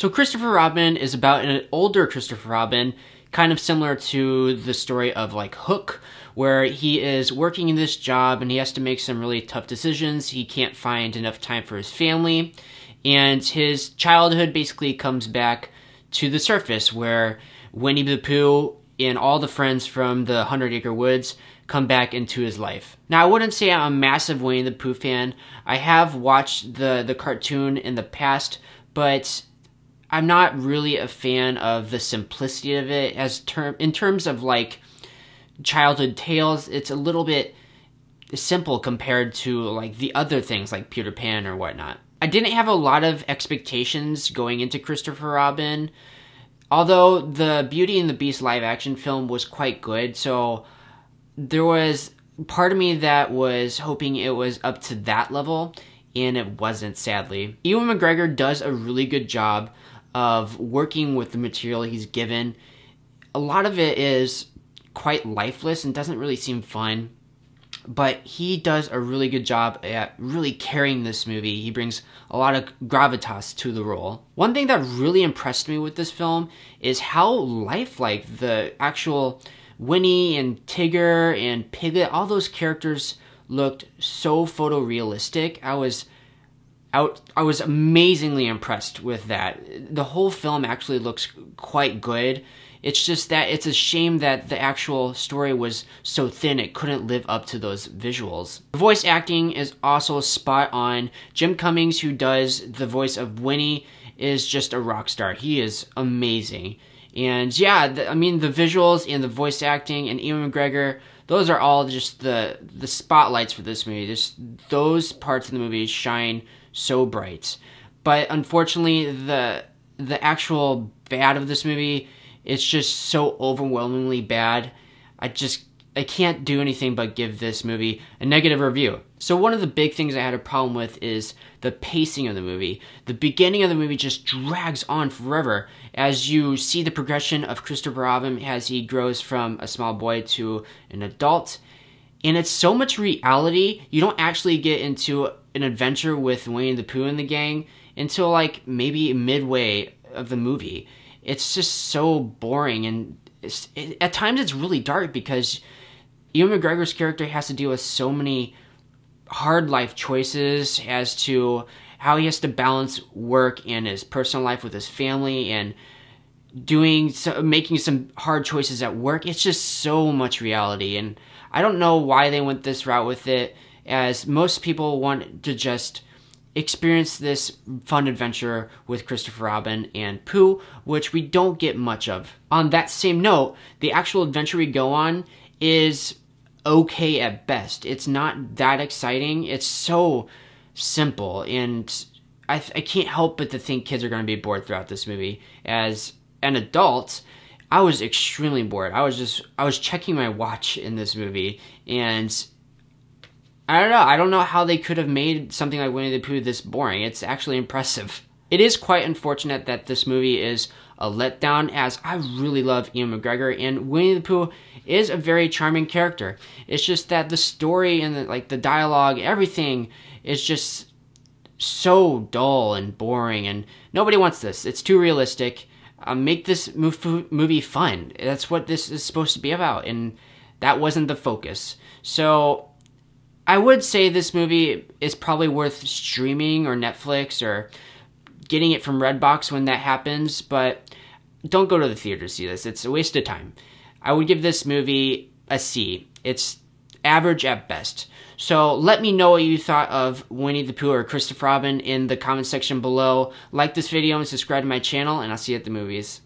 So Christopher Robin is about an older Christopher Robin, kind of similar to the story of like Hook, where he is working in this job and he has to make some really tough decisions. He can't find enough time for his family, and his childhood basically comes back to the surface where Winnie the Pooh and all the friends from the 100-Acre Woods come back into his life. Now, I wouldn't say I'm a massive Winnie the Pooh fan. I have watched the cartoon in the past, but I'm not really a fan of the simplicity of it. In terms of like childhood tales, it's a little bit simple compared to like the other things like Peter Pan or whatnot. I didn't have a lot of expectations going into Christopher Robin, although the Beauty and the Beast live action film was quite good, so there was part of me that was hoping it was up to that level, and it wasn't, sadly. Ewan McGregor does a really good job of working with the material he's given. A lot of it is quite lifeless and doesn't really seem fun, but he does a really good job at really carrying this movie. He brings a lot of gravitas to the role. One thing that really impressed me with this film is how lifelike the actual Winnie and Tigger and Piglet, all those characters looked so photorealistic. I was amazingly impressed with that. The whole film actually looks quite good. It's just that it's a shame that the actual story was so thin it couldn't live up to those visuals. The voice acting is also spot on. Jim Cummings, who does the voice of Winnie, is just a rock star. He is amazing. And yeah, I mean, the visuals and the voice acting and Ewan McGregor, those are all just the spotlights for this movie. Just those parts of the movie shine so bright. But unfortunately, the actual bad of this movie, it's just so overwhelmingly bad. I can't do anything but give this movie a negative review. So one of the big things I had a problem with is the pacing of the movie. The beginning of the movie just drags on forever as you see the progression of Christopher Robin as he grows from a small boy to an adult. And it's so much reality, you don't actually get into an adventure with Winnie the Pooh and the gang until like maybe midway of the movie. It's just so boring, and at times it's really dark because Ewan McGregor's character has to deal with so many hard life choices as to how he has to balance work and his personal life with his family and making some hard choices at work. It's just so much reality, and I don't know why they went this route with it, as most people want to just experience this fun adventure with Christopher Robin and Pooh, which we don't get much of. On that same note, the actual adventure we go on is okay at best. It's not that exciting. It's so simple, and I can't help but to think kids are going to be bored throughout this movie. As an adult, I was extremely bored. I was checking my watch in this movie, and I don't know how they could have made something like Winnie the Pooh this boring. It's actually impressive. It is quite unfortunate that this movie is a letdown, as I really love Ewan McGregor, and Winnie the Pooh is a very charming character. It's just that the story and the dialogue, everything is just so dull and boring, and nobody wants this. It's too realistic. Make this movie fun. That's what this is supposed to be about, and that wasn't the focus. So I would say this movie is probably worth streaming or Netflix or getting it from Redbox when that happens, but don't go to the theater to see this. It's a waste of time. I would give this movie a C. It's average at best. So let me know what you thought of Winnie the Pooh or Christopher Robin in the comment section below. Like this video and subscribe to my channel, and I'll see you at the movies.